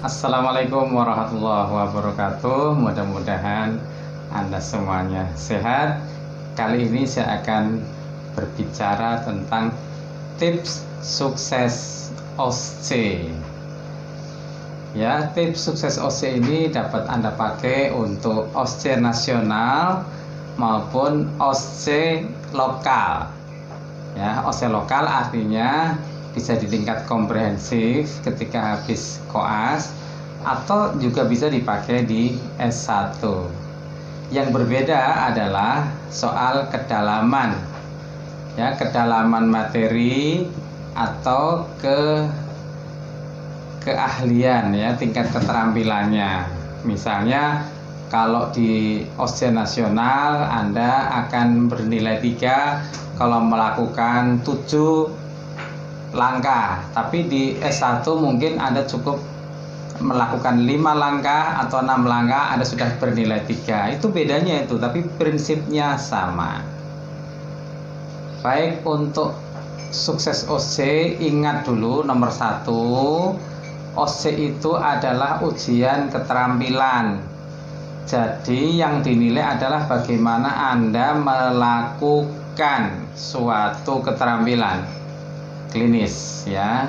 Assalamualaikum warahmatullahi wabarakatuh. Mudah-mudahan Anda semuanya sehat. Kali ini saya akan berbicara tentang tips sukses OSCE. Ya, tips sukses OSCE ini dapat Anda pakai untuk OSCE nasional maupun OSCE lokal. Ya, OSCE lokal artinya bisa di tingkat komprehensif ketika habis koas, atau juga bisa dipakai di S1. Yang berbeda adalah soal kedalaman, ya, kedalaman materi atau keahlian, ya, tingkat keterampilannya. Misalnya kalau di OSCE nasional Anda akan bernilai 3 kalau melakukan 7 langkah, tapi di S1 mungkin Anda cukup melakukan 5 langkah atau 6 langkah Anda sudah bernilai 3. Itu bedanya itu, tapi prinsipnya sama. Baik, untuk sukses OSCE ingat dulu nomor 1, OSCE itu adalah ujian keterampilan. Jadi yang dinilai adalah bagaimana Anda melakukan suatu keterampilan klinis, ya.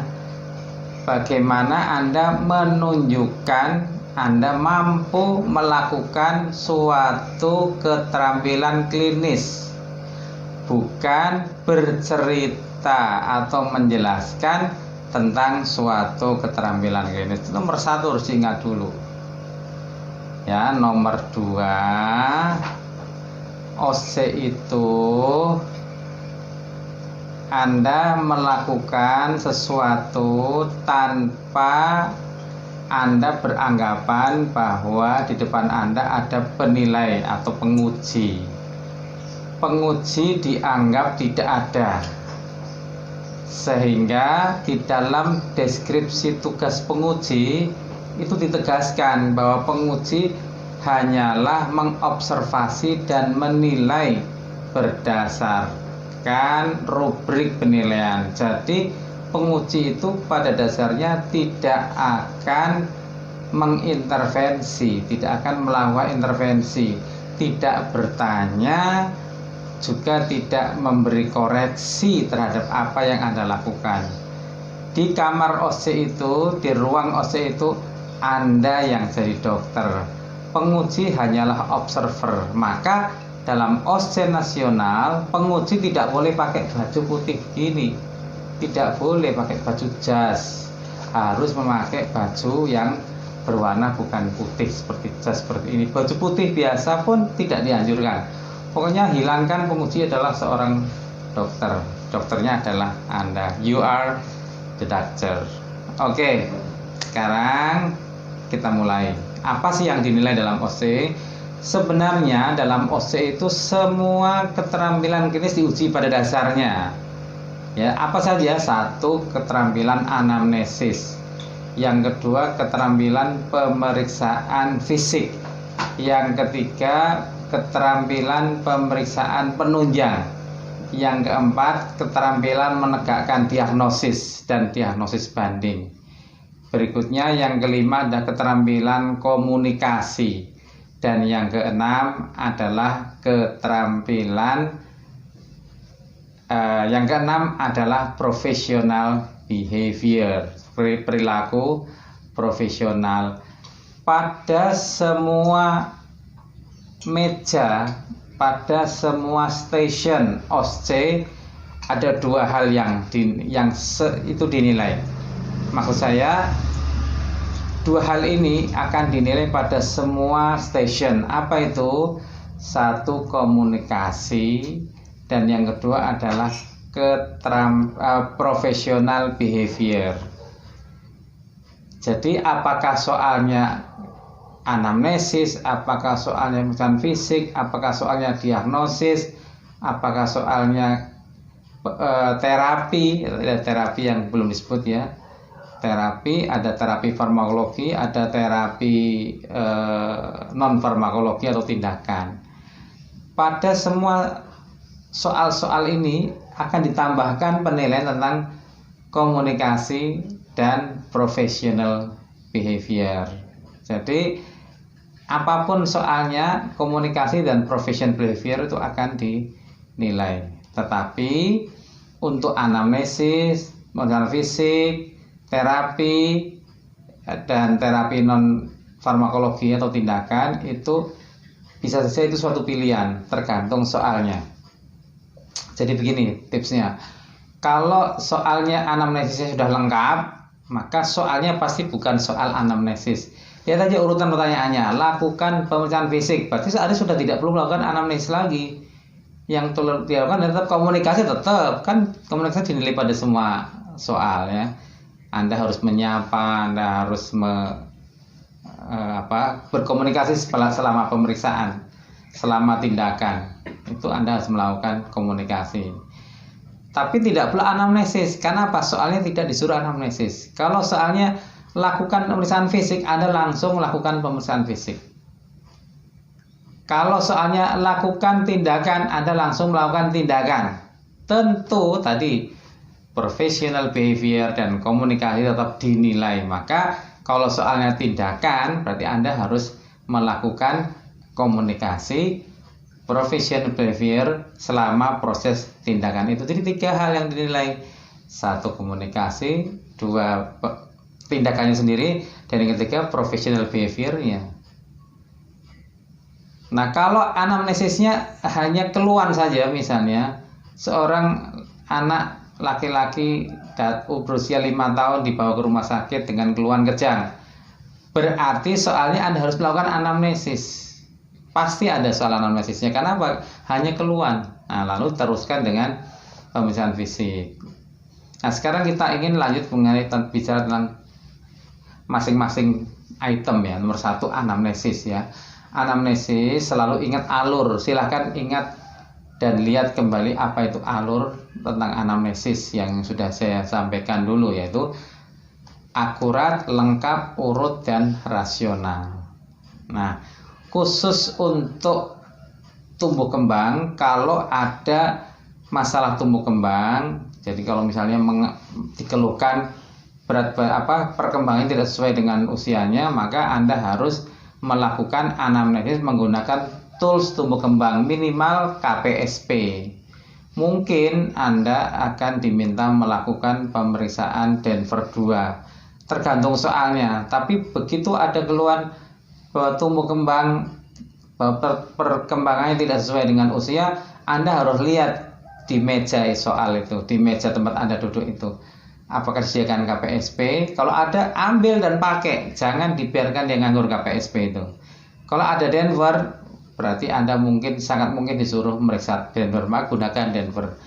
Bagaimana Anda menunjukkan Anda mampu melakukan suatu keterampilan klinis, bukan bercerita atau menjelaskan tentang suatu keterampilan klinis. Itu nomor 1 harus diingat dulu. Ya, nomor 2, OSCE itu Anda melakukan sesuatu tanpa Anda beranggapan bahwa di depan Anda ada penilai atau penguji. Penguji dianggap tidak ada. Sehingga di dalam deskripsi tugas penguji itu ditegaskan bahwa penguji hanyalah mengobservasi dan menilai berdasarkan rubrik penilaian. Jadi penguji itu pada dasarnya tidak akan mengintervensi, tidak akan melakukan intervensi, tidak bertanya, juga tidak memberi koreksi terhadap apa yang Anda lakukan. Di kamar OSCE itu, di ruang OSCE itu, Anda yang jadi dokter, penguji hanyalah observer. Maka dalam OSCE nasional, penguji tidak boleh pakai baju putih begini, tidak boleh pakai baju jas, harus memakai baju yang berwarna bukan putih seperti jas seperti ini. Baju putih biasa pun tidak dianjurkan. Pokoknya hilangkan penguji adalah seorang dokter, dokternya adalah Anda. You are the doctor. Oke, sekarang kita mulai. Apa sih yang dinilai dalam OSCE? Sebenarnya dalam OSCE itu semua keterampilan klinis diuji pada dasarnya. Ya, apa saja? 1, keterampilan anamnesis. Yang kedua, keterampilan pemeriksaan fisik. Yang ketiga, keterampilan pemeriksaan penunjang. Yang keempat, keterampilan menegakkan diagnosis dan diagnosis banding. Berikutnya yang kelima ada keterampilan komunikasi. Dan yang keenam adalah keterampilan professional behavior, perilaku profesional. Pada semua meja, pada semua stasiun OSCE ada 2 hal yang itu dinilai. Maksud saya, 2 hal ini akan dinilai pada semua stasiun. Apa itu? 1, komunikasi, dan yang kedua adalah professional behavior. Jadi apakah soalnya anamnesis, apakah soalnya pemeriksaan fisik, apakah soalnya diagnosis, apakah soalnya terapi yang belum disebut, ya. Terapi, ada terapi farmakologi, ada terapi non farmakologi atau tindakan. Pada semua soal-soal ini akan ditambahkan penilaian tentang komunikasi, dan professional behavior. Jadi apapun soalnya, komunikasi dan professional behavior itu akan dinilai. Tetapi untuk anamnesis, modal fisik, terapi, dan terapi non farmakologi atau tindakan itu bisa saja itu suatu pilihan, tergantung soalnya. Jadi begini tipsnya, kalau soalnya anamnesisnya sudah lengkap, maka soalnya pasti bukan soal anamnesis. Lihat aja urutan pertanyaannya, lakukan pemeriksaan fisik, berarti soalnya sudah tidak perlu melakukan anamnesis lagi. Yang dilakukan tetap komunikasi, tetap kan komunikasi dinilai pada semua soal ya. Anda harus menyapa, Anda harus berkomunikasi selama pemeriksaan, selama tindakan itu Anda harus melakukan komunikasi. Tapi tidak perlu anamnesis. Karena apa? Soalnya tidak disuruh anamnesis. Kalau soalnya lakukan pemeriksaan fisik, Anda langsung lakukan pemeriksaan fisik. Kalau soalnya lakukan tindakan, Anda langsung melakukan tindakan. Tentu tadi professional behavior dan komunikasi tetap dinilai. Maka kalau soalnya tindakan, berarti Anda harus melakukan komunikasi, professional behavior selama proses tindakan itu. Jadi 3 hal yang dinilai. 1 komunikasi, 2 tindakannya sendiri, dan yang ketiga professional behaviornya. Nah, kalau anamnesisnya hanya keluhan saja, misalnya seorang anak laki-laki berusia 5 tahun dibawa ke rumah sakit dengan keluhan kejang, berarti soalnya Anda harus melakukan anamnesis. Pasti ada soal anamnesisnya. Karena apa? Hanya keluhan. Nah, lalu teruskan dengan pemeriksaan fisik. Nah, sekarang kita ingin lanjut bicara tentang masing-masing item ya. Nomor 1 anamnesis ya. Anamnesis selalu ingat alur. Silahkan ingat dan lihat kembali apa itu alur tentang anamnesis yang sudah saya sampaikan dulu, yaitu akurat, lengkap, urut, dan rasional. Nah, khusus untuk tumbuh kembang, kalau ada masalah tumbuh kembang, jadi kalau misalnya dikeluhkan perkembangannya tidak sesuai dengan usianya, maka Anda harus melakukan anamnesis menggunakan tools tumbuh kembang, minimal KPSP. Mungkin Anda akan diminta melakukan pemeriksaan Denver 2, tergantung soalnya. Tapi begitu ada keluhan bahwa tumbuh kembang, perkembangannya tidak sesuai dengan usia, Anda harus lihat di meja soal itu, di meja tempat Anda duduk itu, apakah disediakan KPSP. Kalau ada, ambil dan pakai, jangan dibiarkan dia nganggur KPSP itu. Kalau ada Denver, berarti Anda sangat mungkin disuruh meriksa Denver, maka gunakan Denver.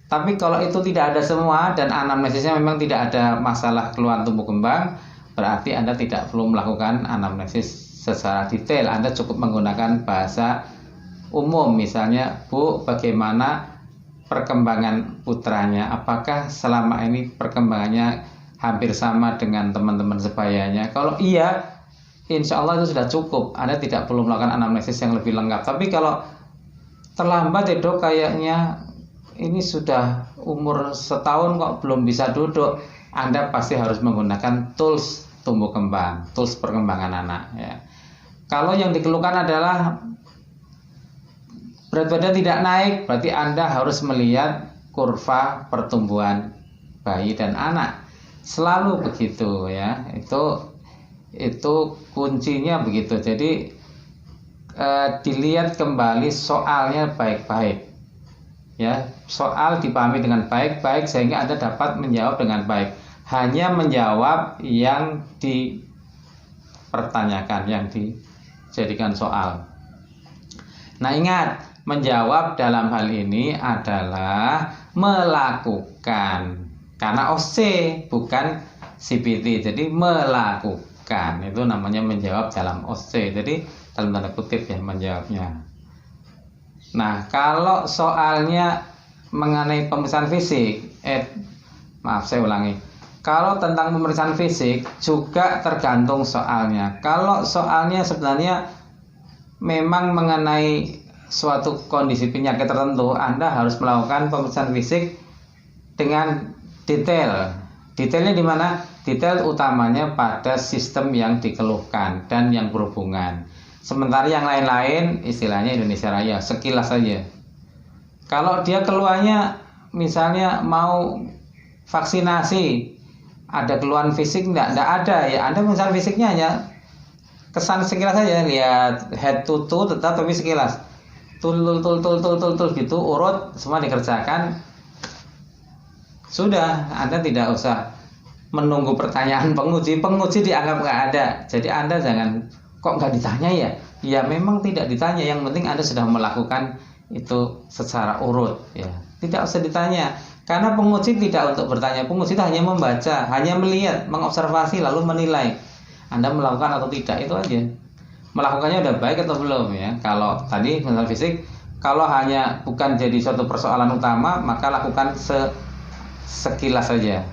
Tapi kalau itu tidak ada semua dan anamnesisnya memang tidak ada masalah keluhan tumbuh kembang, berarti Anda tidak perlu melakukan anamnesis secara detail. Anda cukup menggunakan bahasa umum, misalnya, Bu, bagaimana perkembangan putranya? Apakah selama ini perkembangannya hampir sama dengan teman-teman sebayanya? Kalau iya, insya Allah itu sudah cukup. Anda tidak perlu melakukan anamnesis yang lebih lengkap. Tapi kalau terlambat ya dok, kayaknya ini sudah umur 1 tahun kok belum bisa duduk, Anda pasti harus menggunakan tools tumbuh kembang, tools perkembangan anak ya. Kalau yang dikeluhkan adalah berat badan tidak naik, berarti Anda harus melihat kurva pertumbuhan bayi dan anak. Selalu begitu ya. Itu kuncinya begitu. Jadi dilihat kembali soalnya baik-baik ya, soal dipahami dengan baik-baik sehingga Anda dapat menjawab dengan baik. Hanya menjawab yang dipertanyakan, yang dijadikan soal. Nah, ingat, menjawab dalam hal ini adalah melakukan, karena OC bukan CPT, jadi melakukan itu namanya menjawab dalam OC, jadi dalam tanda kutip ya menjawabnya. Nah, kalau soalnya mengenai pemeriksaan fisik, saya ulangi, kalau tentang pemeriksaan fisik juga tergantung soalnya. Kalau soalnya sebenarnya memang mengenai suatu kondisi penyakit tertentu, Anda harus melakukan pemeriksaan fisik dengan detail. Detailnya di mana? Detail utamanya pada sistem yang dikeluhkan dan yang berhubungan. Sementara yang lain-lain istilahnya Indonesia Raya, sekilas saja. Kalau dia keluarnya misalnya mau vaksinasi, ada keluhan fisik enggak ada ya. Anda misalnya fisiknya hanya kesan sekilas saja, lihat head to toe tetap tapi sekilas. Tul gitu, urut semua dikerjakan. Sudah, Anda tidak usah menunggu pertanyaan penguji dianggap nggak ada. Jadi Anda jangan, kok nggak ditanya ya? Ya memang tidak ditanya, yang penting Anda sudah melakukan itu secara urut ya. Tidak usah ditanya, karena penguji tidak untuk bertanya, penguji itu hanya membaca, hanya melihat, mengobservasi lalu menilai Anda melakukan atau tidak, itu aja. Melakukannya udah baik atau belum ya. Kalau tadi mental fisik, kalau hanya bukan jadi suatu persoalan utama, maka lakukan sekilas saja.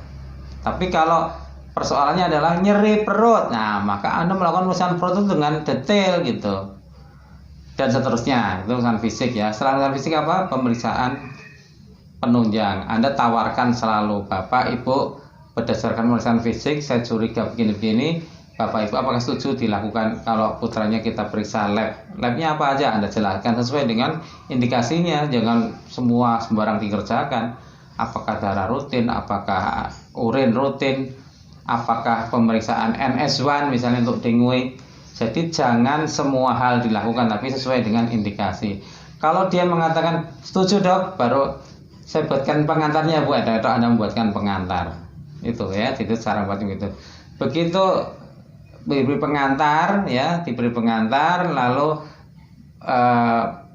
Tapi kalau persoalannya adalah nyeri perut, nah maka Anda melakukan pemeriksaan perut itu dengan detail gitu. Dan seterusnya, itu pemeriksaan fisik ya. Selain pemeriksaan fisik apa? Pemeriksaan penunjang. Anda tawarkan selalu, Bapak Ibu, berdasarkan pemeriksaan fisik saya curiga begini-begini, Bapak Ibu apakah setuju dilakukan kalau putranya kita periksa lab? Labnya apa aja Anda jelaskan sesuai dengan indikasinya, jangan semua sembarang dikerjakan. Apakah darah rutin, apakah urin rutin, apakah pemeriksaan NS1 misalnya untuk dengue. Jadi jangan semua hal dilakukan, tapi sesuai dengan indikasi. Kalau dia mengatakan setuju dok, baru saya buatkan pengantarnya Bu, atau Anda membuatkan pengantar. Itu ya, itu cara buat gitu. Begitu diberi pengantar ya, diberi pengantar lalu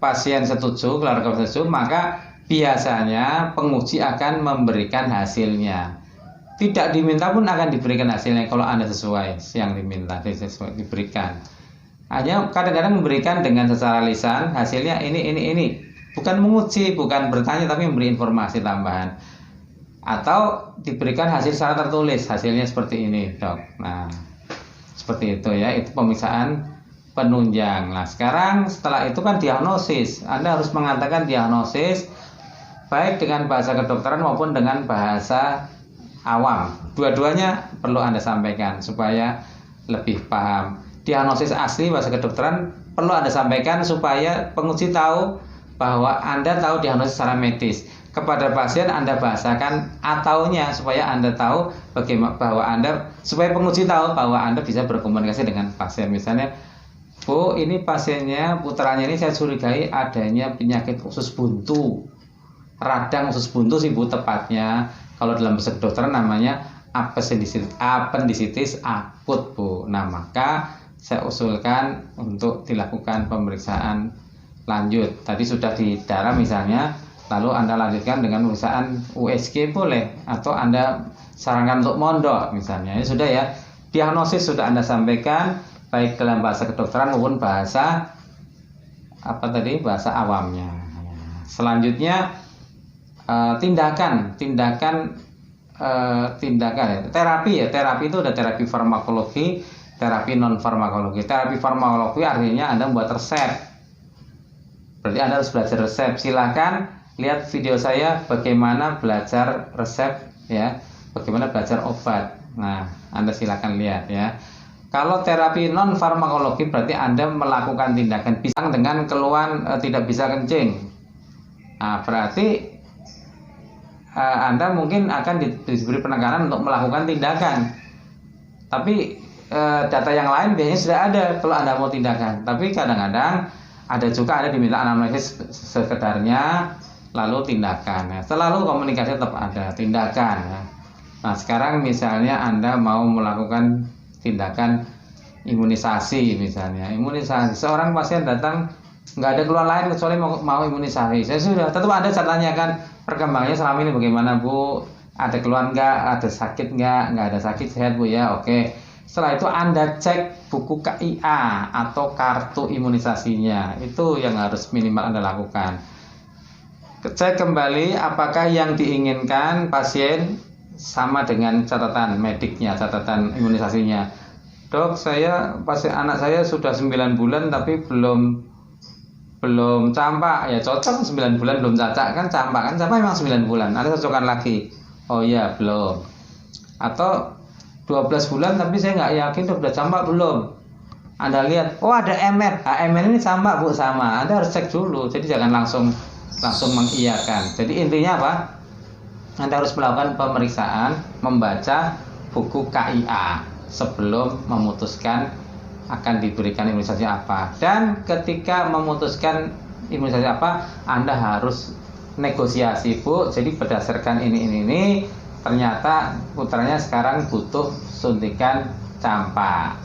pasien setuju, keluarga setuju, maka biasanya penguji akan memberikan hasilnya. Tidak diminta pun akan diberikan hasilnya kalau Anda sesuai yang diminta, sesuai diberikan. Hanya kadang-kadang memberikan dengan secara lisan hasilnya ini. Bukan menguji, bukan bertanya, tapi memberi informasi tambahan. Atau diberikan hasil secara tertulis, hasilnya seperti ini, dok. Nah, seperti itu ya, itu pemeriksaan penunjang. Nah, sekarang setelah itu kan diagnosis. Anda harus mengatakan diagnosis baik dengan bahasa kedokteran maupun dengan bahasa awam. Dua-duanya perlu Anda sampaikan supaya lebih paham. Diagnosis asli bahasa kedokteran perlu Anda sampaikan supaya penguji tahu bahwa Anda tahu diagnosis secara medis. Kepada pasien Anda bahasakan ataunya supaya Anda tahu bagaimana bahwa Anda, supaya penguji tahu bahwa Anda bisa berkomunikasi dengan pasien. Misalnya, Bu, ini pasiennya, putranya ini saya curigai adanya penyakit usus buntu. Radang usus buntu sih Bu tepatnya. Kalau dalam bahasa kedokteran namanya appendicitis akut Bu. Nah maka saya usulkan untuk dilakukan pemeriksaan lanjut. Tadi sudah di darah misalnya, lalu Anda lanjutkan dengan pemeriksaan USG boleh, atau Anda sarankan untuk mondok misalnya. Ini sudah ya, diagnosis sudah Anda sampaikan baik dalam bahasa kedokteran maupun bahasa bahasa awamnya. Selanjutnya tindakan terapi ya. Terapi itu ada terapi farmakologi, terapi non farmakologi. Terapi farmakologi artinya Anda membuat resep, berarti Anda harus belajar resep. Silahkan lihat video saya bagaimana belajar resep ya, bagaimana belajar obat. Nah Anda silahkan lihat ya. Kalau terapi non farmakologi berarti Anda melakukan tindakan pisang dengan keluhan tidak bisa kencing. Nah berarti Anda mungkin akan diberi penekanan untuk melakukan tindakan. Tapi data yang lain biasanya sudah ada kalau Anda mau tindakan. Tapi kadang-kadang ada juga Anda diminta anamnesis sekedarnya lalu tindakan. Ya. Selalu komunikasi tetap ada, tindakan. Ya. Nah sekarang misalnya Anda mau melakukan tindakan imunisasi misalnya. Imunisasi, seorang pasien datang nggak ada keluhan lain kecuali mau imunisasi. Saya sudah, tetap Anda saya tanyakan perkembangannya selama ini bagaimana Bu, ada keluhan nggak, ada sakit nggak ada sakit, sehat Bu ya, oke. Setelah itu Anda cek buku KIA atau kartu imunisasinya, itu yang harus minimal Anda lakukan. Cek kembali apakah yang diinginkan pasien sama dengan catatan mediknya, catatan imunisasinya. Dok, anak saya sudah 9 bulan tapi belum campak. Ya cocok, 9 bulan belum cacak kan campak kan, campak memang 9 bulan. Anda cocokkan lagi Oh iya, belum. Atau 12 bulan tapi saya nggak yakin udah campak belum. Anda lihat, oh ada MR. MR ini campak Bu, sama. Anda harus cek dulu. Jadi jangan langsung mengiyakan. Jadi intinya apa? Anda harus melakukan pemeriksaan, membaca buku KIA sebelum memutuskan akan diberikan imunisasi apa. Dan ketika memutuskan imunisasi apa, Anda harus negosiasi Bu. Jadi berdasarkan ini ternyata putranya sekarang butuh suntikan campak.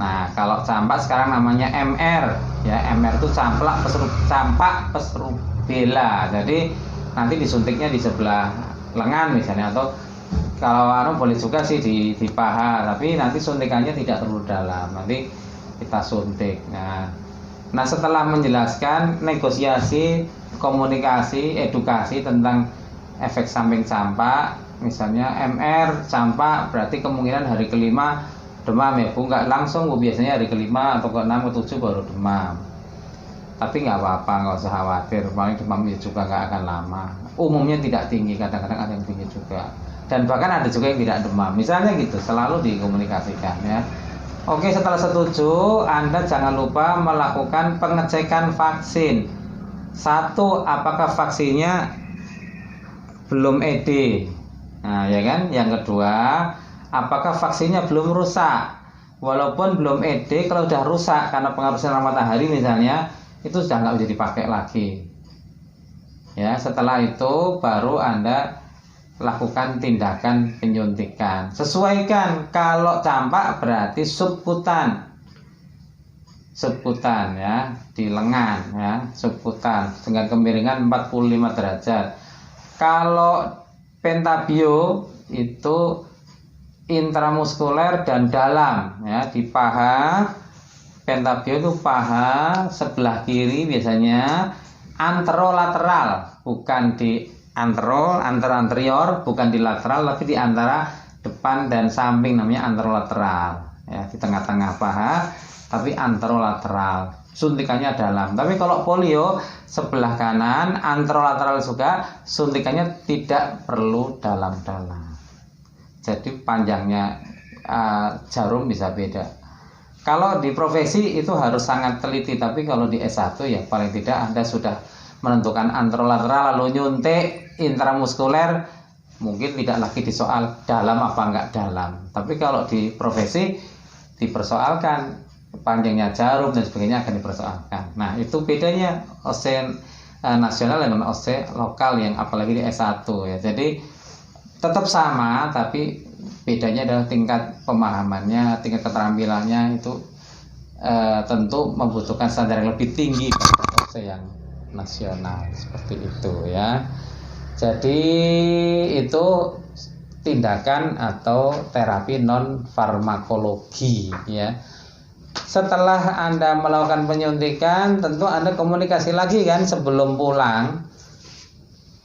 Nah, kalau campak sekarang namanya MR ya. MR itu campak pesrubela. Jadi nanti disuntiknya di sebelah lengan misalnya, atau kalau boleh juga sih di paha, tapi nanti suntikannya tidak terlalu dalam. Nanti kita suntik. Nah, setelah menjelaskan, negosiasi, komunikasi, edukasi tentang efek samping campak, misalnya MR campak berarti kemungkinan hari kelima demam ya Bu, nggak langsung Bu, biasanya hari kelima atau ke-6 ke-7 baru demam. Tapi nggak apa-apa, nggak usah khawatir, paling demamnya juga nggak akan lama. Umumnya tidak tinggi, kadang-kadang ada yang tinggi juga. Dan bahkan ada juga yang tidak demam. Misalnya gitu, selalu dikomunikasikan ya. Oke, setelah setuju, Anda jangan lupa melakukan pengecekan vaksin. Satu, apakah vaksinnya belum ED? Nah, ya kan? Yang kedua, apakah vaksinnya belum rusak? Walaupun belum ED, kalau sudah rusak karena pengaruh sinar matahari misalnya, itu sudah nggak bisa dipakai lagi. Ya, setelah itu baru Anda lakukan tindakan penyuntikan. Sesuaikan, kalau campak berarti subkutan ya, di lengan ya, subkutan dengan kemiringan 45 derajat. Kalau pentabio itu intramuskuler dan dalam ya, di paha. Pentabio itu paha sebelah kiri biasanya anterolateral, bukan di anterior, bukan di lateral, tapi di antara depan dan samping, namanya anterolateral ya, di tengah-tengah paha tapi anterolateral, suntikannya dalam. Tapi kalau polio sebelah kanan anterolateral juga, suntikannya tidak perlu dalam-dalam. Jadi panjangnya jarum bisa beda. Kalau di profesi itu harus sangat teliti, tapi kalau di S1 ya paling tidak Anda sudah menentukan anterolateral lalu nyuntik intramuskuler, mungkin tidak lagi disoal dalam apa enggak dalam. Tapi kalau di profesi dipersoalkan, panjangnya jarum dan sebagainya akan dipersoalkan. Nah, itu bedanya OC nasional dengan OC lokal yang apalagi di S1 ya. Jadi tetap sama, tapi bedanya adalah tingkat pemahamannya, tingkat keterampilannya itu tentu membutuhkan standar yang lebih tinggi pada OC yang nasional, seperti itu ya. Jadi itu tindakan atau terapi non farmakologi ya. Setelah Anda melakukan penyuntikan, tentu Anda komunikasi lagi kan sebelum pulang.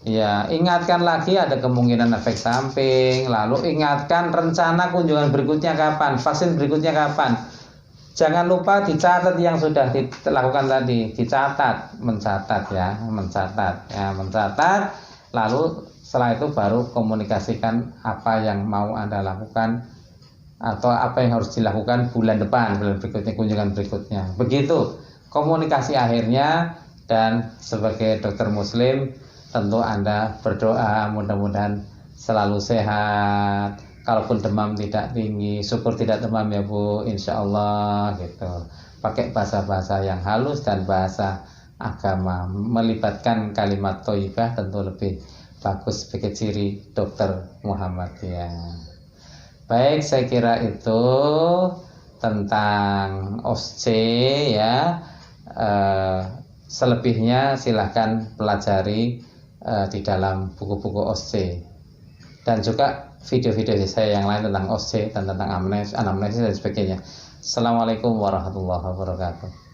Ya, ingatkan lagi ada kemungkinan efek samping, lalu ingatkan rencana kunjungan berikutnya kapan, vaksin berikutnya kapan. Jangan lupa dicatat yang sudah dilakukan tadi, mencatat. Lalu setelah itu baru komunikasikan apa yang mau Anda lakukan atau apa yang harus dilakukan bulan berikutnya, kunjungan berikutnya. Begitu komunikasi akhirnya. Dan sebagai dokter muslim tentu Anda berdoa mudah-mudahan selalu sehat. Kalaupun demam tidak tinggi, syukur tidak demam ya Bu, insya Allah gitu. Pakai bahasa-bahasa yang halus dan bahasa agama, melibatkan kalimat thayyibah tentu lebih bagus sebagai ciri dokter Muhammadiyah. Baik, saya kira itu tentang OSCE ya. Selebihnya silahkan pelajari di dalam buku-buku OSCE dan juga video-video saya yang lain tentang OSCE dan tentang anamnesis dan sebagainya. Assalamualaikum warahmatullahi wabarakatuh.